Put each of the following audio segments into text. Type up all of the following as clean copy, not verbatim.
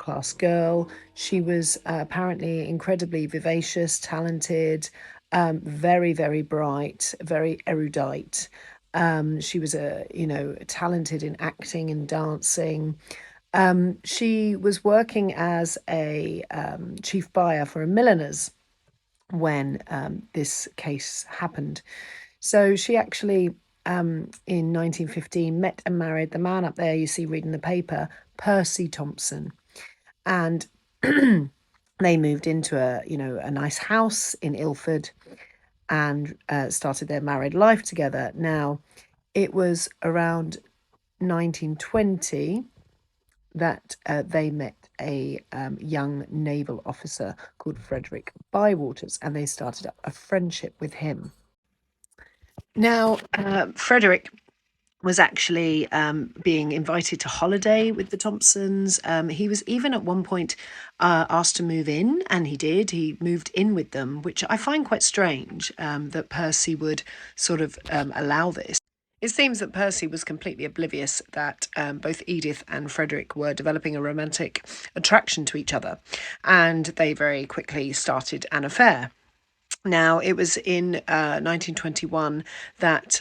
class girl. She was apparently incredibly vivacious, talented, very, very bright, very erudite. She was talented in acting and dancing. She was working as a chief buyer for a milliner's when this case happened. So she actually, in 1915, met and married the man up there you see reading the paper, Percy Thompson, and they moved into a nice house in Ilford and started their married life together. Now, it was around 1920 that they met a young naval officer called Frederick Bywaters, and they started up a friendship with him. Now, Frederick was actually being invited to holiday with the Thompsons. He was even at one point asked to move in, and he did. He moved in with them, which I find quite strange that Percy would sort of allow this. It seems that Percy was completely oblivious that both Edith and Frederick were developing a romantic attraction to each other, and they very quickly started an affair. Now, it was in 1921 that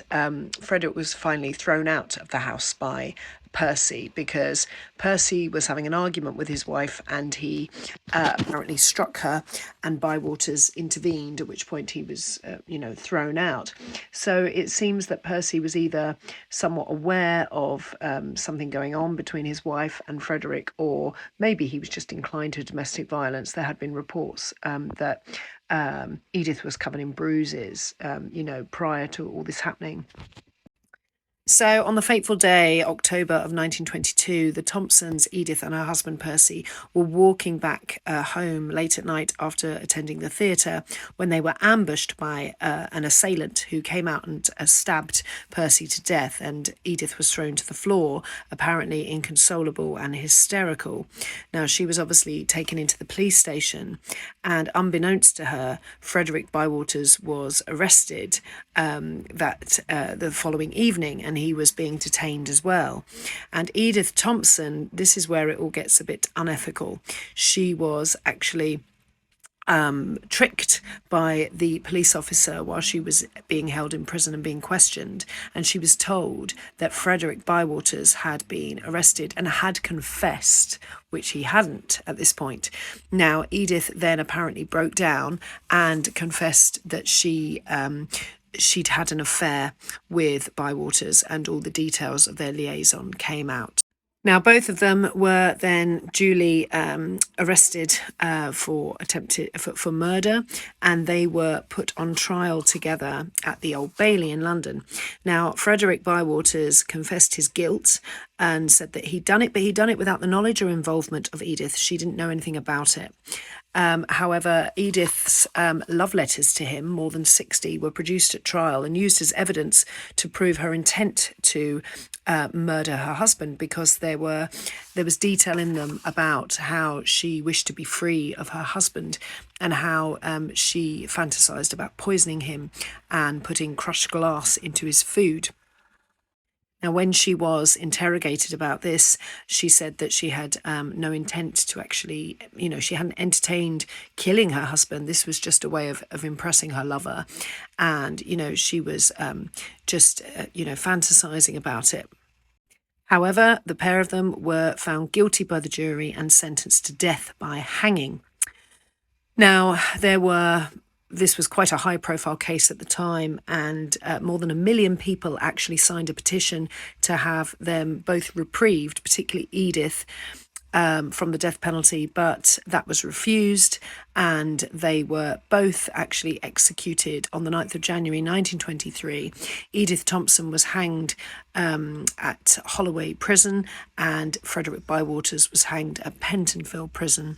Frederick was finally thrown out of the house by Percy because Percy was having an argument with his wife and he apparently struck her, and Bywaters intervened, at which point he was, thrown out. So it seems that Percy was either somewhat aware of something going on between his wife and Frederick, or maybe he was just inclined to domestic violence. There had been reports that Edith was covered in bruises, prior to all this happening. So on the fateful day, October of 1922, the Thompsons, Edith and her husband Percy, were walking back home late at night after attending the theatre when they were ambushed by an assailant who came out and stabbed Percy to death, and Edith was thrown to the floor, apparently inconsolable and hysterical. Now, she was obviously taken into the police station, and unbeknownst to her, Frederick Bywaters was arrested the following evening, and he was being detained as well. And Edith Thompson, this is where it all gets a bit unethical. She was actually tricked by the police officer while she was being held in prison and being questioned, and she was told that Frederick Bywaters had been arrested and had confessed, which he hadn't at this point. Now, Edith then apparently broke down and confessed that she'd had an affair with Bywaters, and all the details of their liaison came out. Now, both of them were then duly arrested for murder, and they were put on trial together at the Old Bailey in London. Now, Frederick Bywaters confessed his guilt and said that he'd done it, but he'd done it without the knowledge or involvement of Edith. She didn't know anything about it. However, Edith's love letters to him, more than 60, were produced at trial and used as evidence to prove her intent to murder her husband, because there was detail in them about how she wished to be free of her husband and how she fantasized about poisoning him and putting crushed glass into his food. Now, when she was interrogated about this, she said that she had no intent to actually, she hadn't entertained killing her husband. This was just a way of impressing her lover. And, she was just fantasizing about it. However, the pair of them were found guilty by the jury and sentenced to death by hanging. Now, this was quite a high-profile case at the time, and more than 1 million people actually signed a petition to have them both reprieved, particularly Edith, from the death penalty, but that was refused, and they were both actually executed on the 9th of January 1923. Edith Thompson was hanged at Holloway Prison, and Frederick Bywaters was hanged at Pentonville Prison.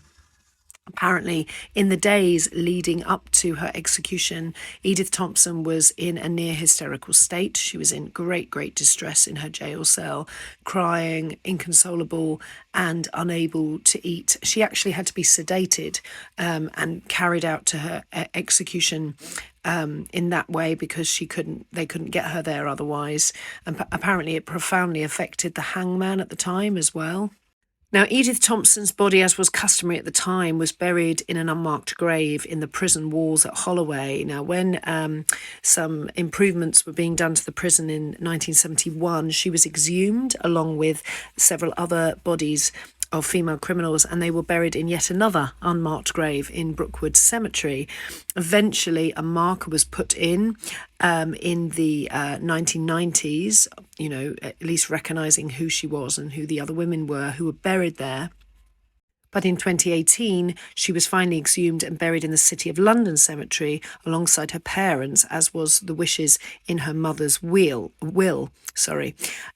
Apparently, in the days leading up to her execution, Edith Thompson was in a near hysterical state. She was in great, great distress in her jail cell, crying, inconsolable, and unable to eat. She actually had to be sedated and carried out to her execution in that way, because they couldn't get her there otherwise. And apparently it profoundly affected the hangman at the time as well. Now, Edith Thompson's body, as was customary at the time, was buried in an unmarked grave in the prison walls at Holloway. Now, when some improvements were being done to the prison in 1971, she was exhumed along with several other bodies of female criminals, and they were buried in yet another unmarked grave in Brookwood Cemetery. Eventually, a marker was put in the 1990s, at least recognising who she was and who the other women were who were buried there. But in 2018, she was finally exhumed and buried in the City of London cemetery alongside her parents, as was the wishes in her mother's will.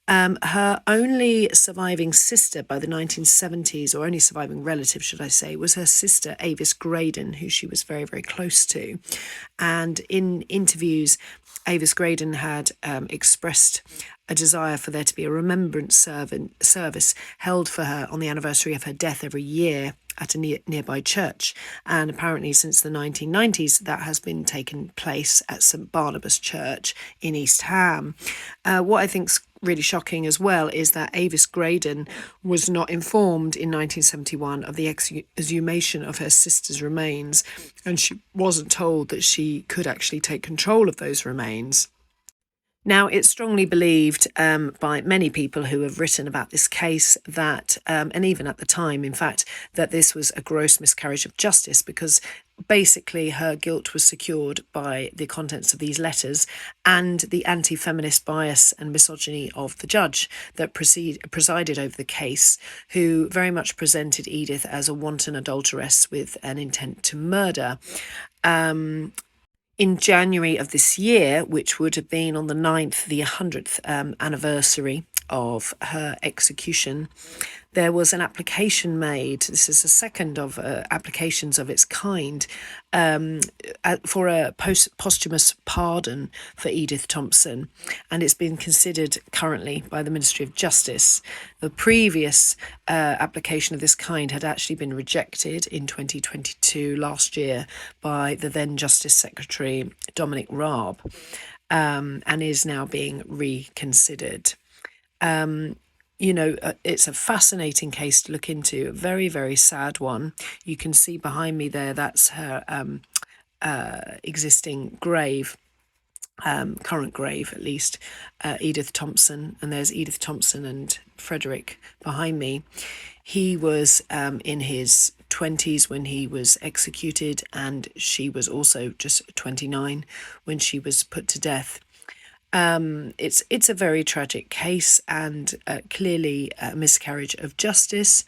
Her only surviving sister by the 1970s, or only surviving relative, should I say, was her sister, Avis Graydon, who she was very, very close to. And in interviews, Avis Graydon had expressed a desire for there to be a remembrance service held for her on the anniversary of her death every year at a nearby church. And apparently since the 1990s, that has been taking place at St Barnabas Church in East Ham. What I think's really shocking as well is that Avis Graydon was not informed in 1971 of the exhumation of her sister's remains, and she wasn't told that she could actually take control of those remains. Now, it's strongly believed by many people who have written about this case that, and even at the time, in fact, that this was a gross miscarriage of justice, because basically her guilt was secured by the contents of these letters and the anti-feminist bias and misogyny of the judge that presided over the case, who very much presented Edith as a wanton adulteress with an intent to murder. In January of this year, which would have been on the 9th, the 100th anniversary of her execution, there was an application made. This is the second of applications of its kind for a posthumous pardon for Edith Thompson, and it's been considered currently by the Ministry of Justice. The previous application of this kind had actually been rejected in 2022, last year, by the then Justice Secretary Dominic Raab, and is now being reconsidered. It's a fascinating case to look into, a very, very sad one. You can see behind me there, that's her existing grave, current grave at least, Edith Thompson, and there's Edith Thompson and Frederick behind me. He was in his 20s when he was executed, and she was also just 29 when she was put to death. It's a very tragic case, and clearly a miscarriage of justice,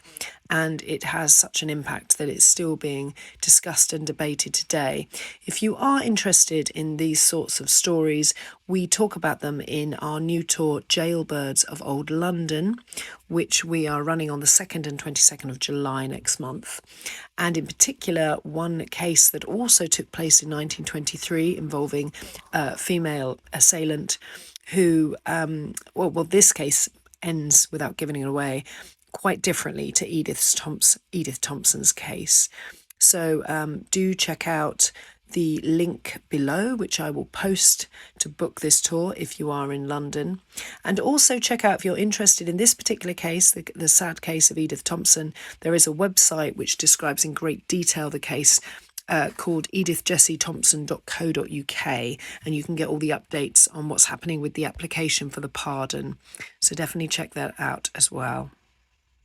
and it has such an impact that it's still being discussed and debated today. If you are interested in these sorts of stories, we talk about them in our new tour, Jailbirds of Old London, which we are running on the 2nd and 22nd of July next month. And in particular, one case that also took place in 1923 involving a female assailant who, this case ends, without giving it away, quite differently to Edith Thompson's case. So do check out the link below, which I will post to book this tour if you are in London. And also check out, if you're interested in this particular case, the sad case of Edith Thompson, there is a website which describes in great detail the case called edithjessiethompson.co.uk, and you can get all the updates on what's happening with the application for the pardon. So definitely check that out as well.